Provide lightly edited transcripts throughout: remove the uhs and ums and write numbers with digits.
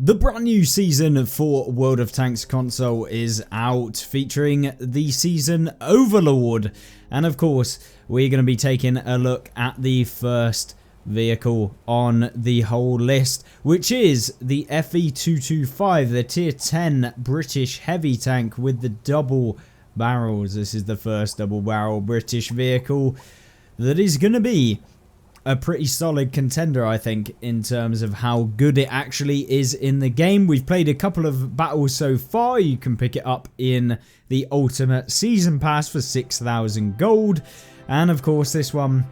The brand new season for World of Tanks console is out, featuring the season Overlord. And of course, we're going to be taking a look at the first vehicle on the whole list, which is the FE225, the tier 10 British heavy tank with the double barrels. This is the first double barrel British vehicle that is going to be a pretty solid contender, I think, in terms of how good it actually is in the game. We've played a couple of battles so far. You can pick it up in the Ultimate Season Pass for 6,000 gold. And of course, this one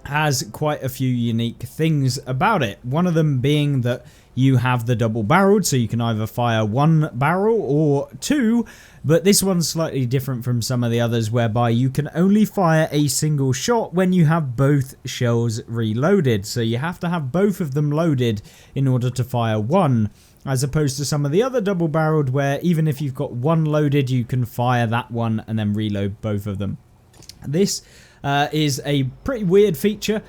has quite a few unique things about it. One of them being that you have the double barreled, so you can either fire one barrel or two, but this one's slightly different from some of the others, whereby you can only fire a single shot when you have both shells reloaded. So you have to have both of them loaded in order to fire one, as opposed to some of the other double barreled where even if you've got one loaded, you can fire that one and then reload both of them. This is a pretty weird feature,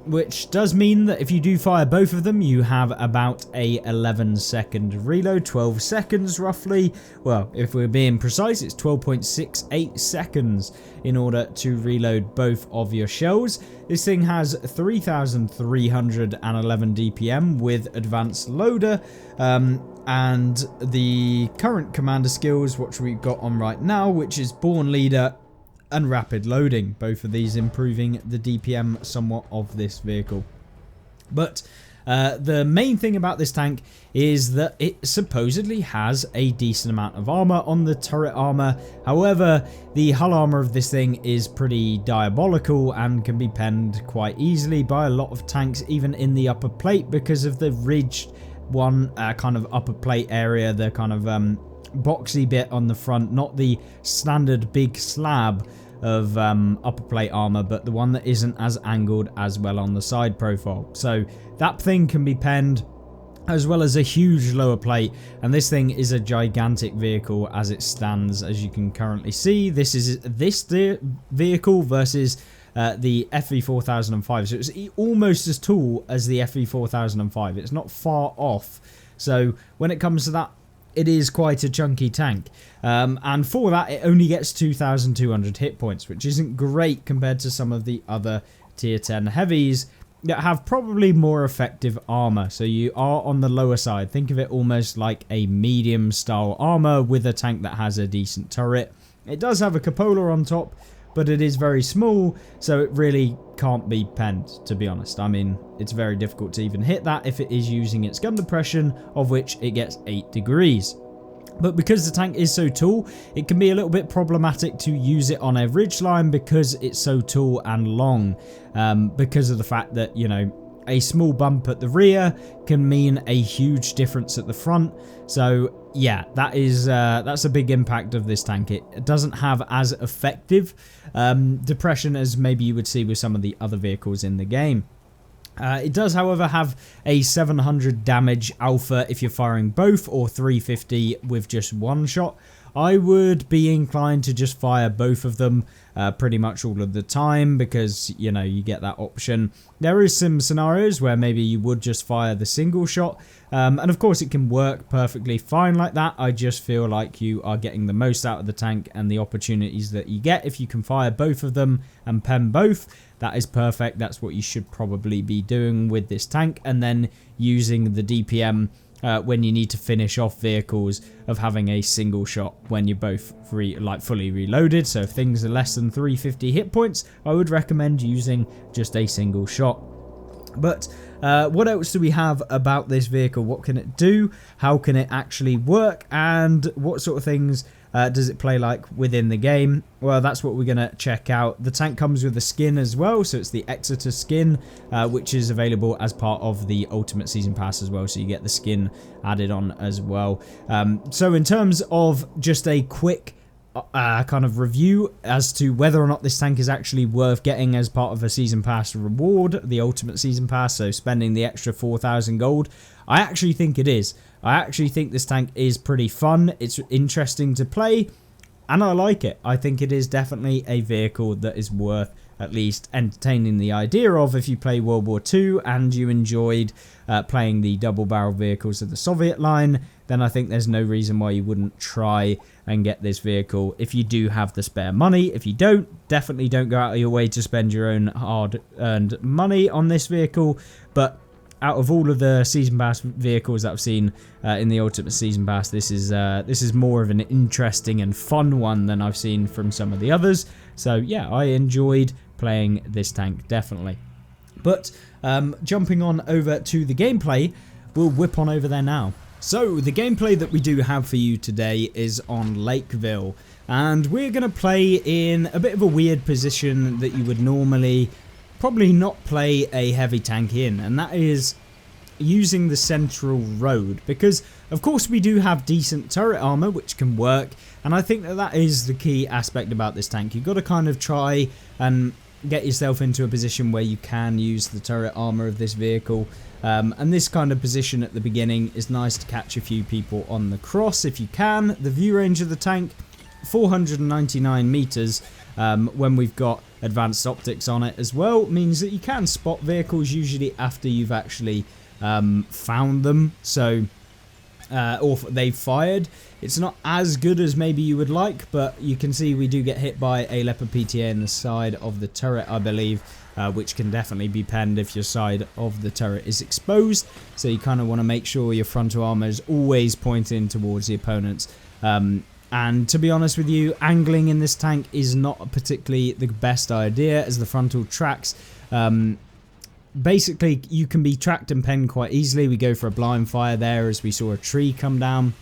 which does mean that if you do fire both of them, you have about a 11-second reload, 12 seconds roughly. Well, if we're being precise, it's 12.68 seconds in order to reload both of your shells. This thing has 3,311 DPM with advanced loader, and the current commander skills, which we've got on right now, which is Born Leader and rapid loading, both of these improving the DPM somewhat of this vehicle. But the main thing about this tank is that it supposedly has a decent amount of armor on the turret armor. However, the hull armor of this thing is pretty diabolical and can be penned quite easily by a lot of tanks, even in the upper plate, because of the ridged one kind of upper plate area, the kind of boxy bit on the front, not the standard big slab of upper plate armor, but the one that isn't as angled as well on the side profile. So that thing can be penned, as well as a huge lower plate, and this thing is a gigantic vehicle as it stands, as you can currently see. This is this vehicle versus the FE4005, so it's almost as tall as the FE4005. It's not far off, so when it comes to that, it is quite a chunky tank, and for that it only gets 2,200 hit points, which isn't great compared to some of the other tier 10 heavies that have probably more effective armor. So you are on the lower side. Think of it almost like a medium style armor with a tank that has a decent turret. It does have a cupola on top, but it is very small, so it really can't be penned, to be honest. I mean, it's very difficult to even hit that if it is using its gun depression, of which it gets 8 degrees. But because the tank is so tall, it can be a little bit problematic to use it on a ridgeline because it's so tall and long, because of the fact that, you know, a small bump at the rear can mean a huge difference at the front. So yeah, that is that's a big impact of this tank. It doesn't have as effective depression as maybe you would see with some of the other vehicles in the game. It does, however, have a 700 damage alpha if you're firing both, or 350 with just one shot. I would be inclined to just fire both of them pretty much all of the time, because, you know, you get that option. There is some scenarios where maybe you would just fire the single shot, and of course it can work perfectly fine like that. I just feel like you are getting the most out of the tank, and the opportunities that you get if you can fire both of them and pen both, that is perfect. That's what you should probably be doing with this tank, and then using the DPM when you need to finish off vehicles, of having a single shot when you're both fully reloaded. So if things are less than 350 hit points, I would recommend using just a single shot. But what else do we have about this vehicle? What can it do? How can it actually work? And what sort of things does it play like within the game? Well, that's what we're going to check out. The tank comes with a skin as well, so it's the Exeter skin, which is available as part of the Ultimate Season Pass as well, so you get the skin added on as well. So in terms of just a quick kind of review as to whether or not this tank is actually worth getting as part of a Season Pass reward, the Ultimate Season Pass, so spending the extra 4,000 gold, I actually think it is. I actually think this tank is pretty fun. It's interesting to play, and I like it. I think it is definitely a vehicle that is worth at least entertaining the idea of if you play World War II and you enjoyed playing the double-barrel vehicles of the Soviet line, then I think there's no reason why you wouldn't try and get this vehicle if you do have the spare money. If you don't, definitely don't go out of your way to spend your own hard-earned money on this vehicle. But out of all of the Season Pass vehicles that I've seen in the Ultimate Season Pass, this is more of an interesting and fun one than I've seen from some of the others. So yeah, I enjoyed playing this tank, definitely. But jumping on over to the gameplay, we'll whip on over there now. So the gameplay that we do have for you today is on Lakeville, and we're going to play in a bit of a weird position that you would normally probably not play a heavy tank in, and that is using the central road, because of course we do have decent turret armor which can work, and I think that that is the key aspect about this tank. You've got to kind of try and get yourself into a position where you can use the turret armor of this vehicle, and this kind of position at the beginning is nice to catch a few people on the cross if you can. The view range of the tank, 499 meters, when we've got advanced optics on it as well, means that you can spot vehicles usually after you've actually found them, so or they've fired. It's not as good as maybe you would like, but you can see we do get hit by a Leopard PTA in the side of the turret, I believe, which can definitely be penned if your side of the turret is exposed. So you kind of want to make sure your frontal armor is always pointing towards the opponents. And to be honest with you, angling in this tank is not particularly the best idea, as the frontal tracks, basically you can be tracked and penned quite easily. We go for a blind fire there as we saw a tree come down,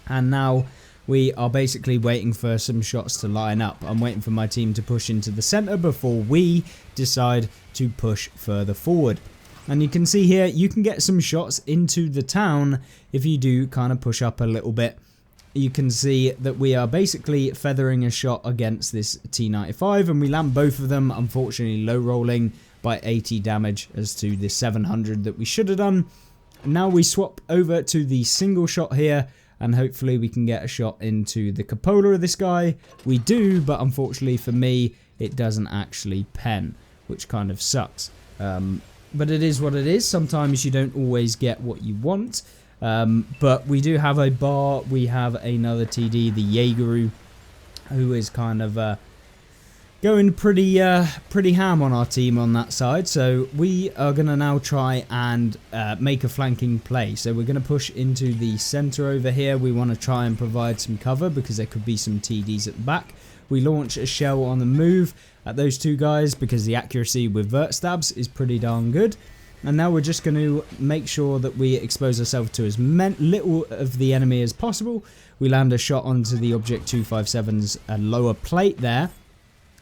and now we are basically waiting for some shots to line up. I'm waiting for my team to push into the center before we decide to push further forward. And you can see here, you can get some shots into the town if you do kind of push up a little bit. You can see that we are basically feathering a shot against this T95, and we land both of them, unfortunately low rolling by 80 damage as to the 700 that we should have done. Now we swap over to the single shot here, and hopefully we can get a shot into the cupola of this guy. We do, but unfortunately for me, it doesn't actually pen, which kind of sucks. But it is what it is. Sometimes you don't always get what you want. But we do have a bar, we have another TD, the Jaegeru, who is kind of going pretty ham on our team on that side. So we are going to now try and make a flanking play. So we're going to push into the center over here. We want to try and provide some cover because there could be some TDs at the back. We launch a shell on the move at those two guys because the accuracy with vert stabs is pretty darn good. And now we're just going to make sure that we expose ourselves to as little of the enemy as possible. We land a shot onto the Object 257's lower plate there.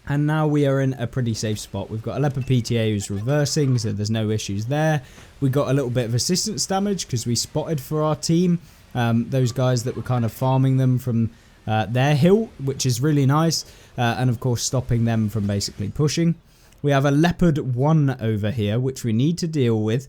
And now we are in a pretty safe spot. We've got a Leopard PTA who's reversing, so there's no issues there. We got a little bit of assistance damage because we spotted for our team those guys that were kind of farming them from their hill, which is really nice. And of course stopping them from basically pushing. We have a Leopard 1 over here, which we need to deal with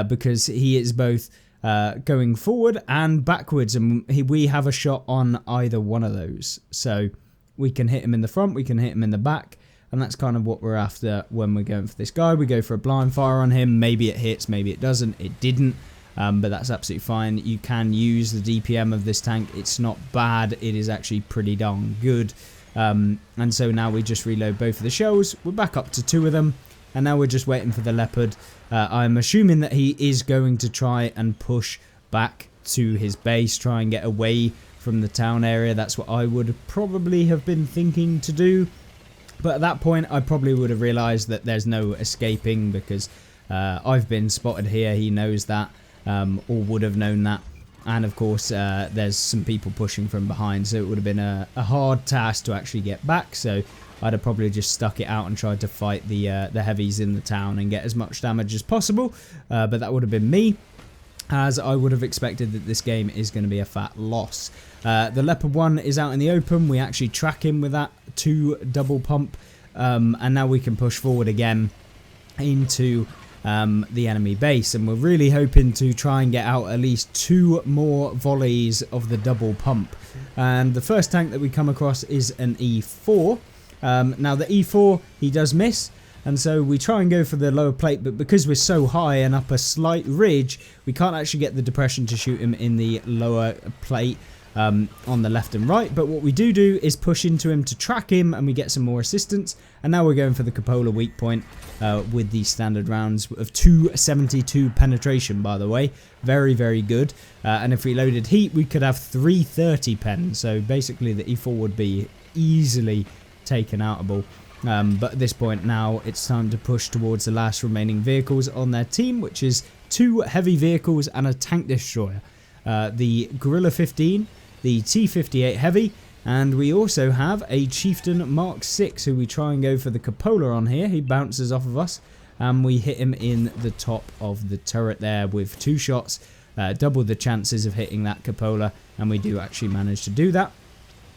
because he is both going forward and backwards, and we have a shot on either one of those. So we can hit him in the front, we can hit him in the back, and that's kind of what we're after when we're going for this guy. We go for a blind fire on him. Maybe it hits, maybe it doesn't. It didn't, but that's absolutely fine. You can use the DPM of this tank. It's not bad. It is actually pretty darn good. And so now we just reload both of the shells. We're back up to 2 of them, and now we're just waiting for the Leopard. I'm assuming that he is going to try and push back to his base, try and get away from the town area. That's what I would probably have been thinking to do, but at that point I probably would have realized that there's no escaping because I've been spotted here. He knows that, or would have known that. And of course, there's some people pushing from behind, so it would have been a hard task to actually get back. So I'd have probably just stuck it out and tried to fight the heavies in the town and get as much damage as possible. But that would have been me, as I would have expected that this game is going to be a fat loss. The Leopard 1 is out in the open. We actually track him with that 2 double pump, and now we can push forward again into the enemy base, and we're really hoping to try and get out at least 2 more volleys of the double pump. And the first tank that we come across is an E4. Now the E4, he does miss, and so we try and go for the lower plate, but because we're so high and up a slight ridge, we can't actually get the depression to shoot him in the lower plate on the left and right. But what we do is push into him to track him, and we get some more assistance. And now we're going for the cupola weak point with the standard rounds of 272 penetration, by the way. Very, very good. And if we loaded heat, we could have 330 pen. So basically the E4 would be easily taken outable. But at this point now, it's time to push towards the last remaining vehicles on their team, which is 2 heavy vehicles and a tank destroyer. The Gorilla 15, the T-58 heavy, and we also have a Chieftain Mark 6 who we try and go for the cupola on here. He bounces off of us, and we hit him in the top of the turret there with 2 shots, double the chances of hitting that cupola, and we do actually manage to do that.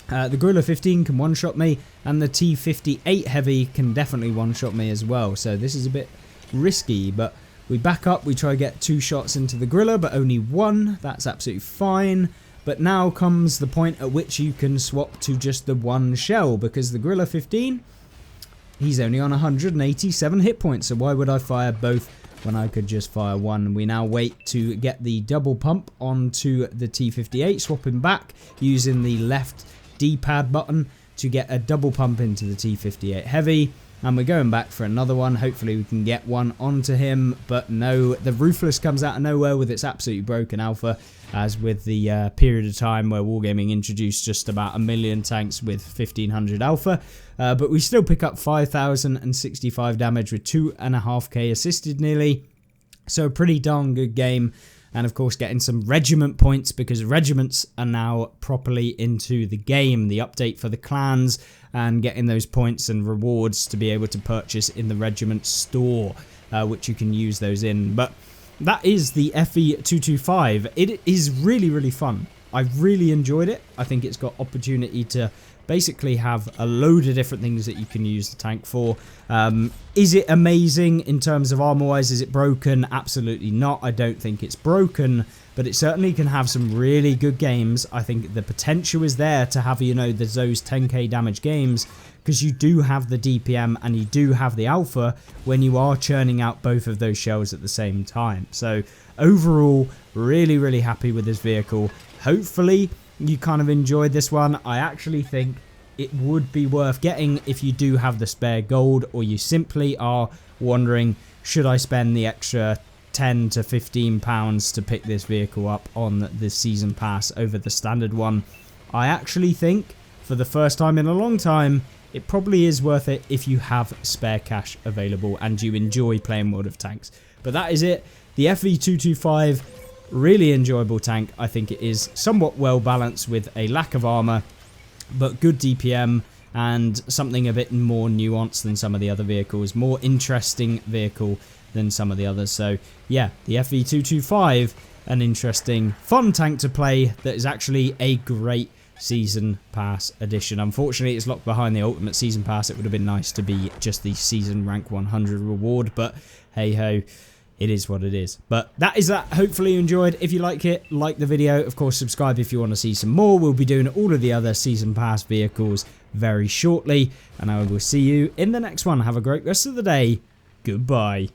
The Gorilla 15 can one-shot me, and the T-58 heavy can definitely one-shot me as well, so this is a bit risky, but we back up, we try to get 2 shots into the Gorilla, but only 1. That's absolutely fine. But now comes the point at which you can swap to just the 1 shell, because the Gorilla 15, he's only on 187 hit points, so why would I fire both when I could just fire 1? We now wait to get the double pump onto the T-58, swapping back using the left D-pad button to get a double pump into the T-58 heavy. And we're going back for another one. Hopefully we can get one onto him, but no, the Ruthless comes out of nowhere with its absolutely broken alpha, as with the period of time where Wargaming introduced just about 1 million tanks with 1500 alpha. But we still pick up 5065 damage with 2.5k assisted nearly. So a pretty darn good game. And of course getting some regiment points, because regiments are now properly into the game. The update for the clans, and getting those points and rewards to be able to purchase in the regiment store, which you can use those in. But that is the FE225. It is really, really fun. I really enjoyed it. I think it's got opportunity to basically have a load of different things that you can use the tank for. Is it amazing in terms of armor wise? Is it broken? Absolutely not. I don't think it's broken, but it certainly can have some really good games. I think the potential is there to have, you know, those 10k damage games, because you do have the DPM and you do have the alpha when you are churning out both of those shells at the same time. So overall, really, really happy with this vehicle. Hopefully you kind of enjoyed this one. I actually think it would be worth getting if you do have the spare gold, or you simply are wondering, should I spend the extra 10 to 15 pounds to pick this vehicle up on the season pass over the standard one. I actually think for the first time in a long time, it probably is worth it if you have spare cash available and you enjoy playing World of Tanks. But that is it. The FE225, really enjoyable tank. I think it is somewhat well balanced with a lack of armor, but good DPM and something a bit more nuanced than some of the other vehicles. More interesting vehicle than some of the others. So yeah, the FE225, an interesting, fun tank to play that is actually a great season pass edition. Unfortunately, it's locked behind the ultimate season pass. It would have been nice to be just the season rank 100 reward, but hey ho, it is what it is. But that is that. Hopefully you enjoyed. If you like it, like the video. Of course, subscribe if you want to see some more. We'll be doing all of the other season pass vehicles very shortly, and I will see you in the next one. Have a great rest of the day. Goodbye.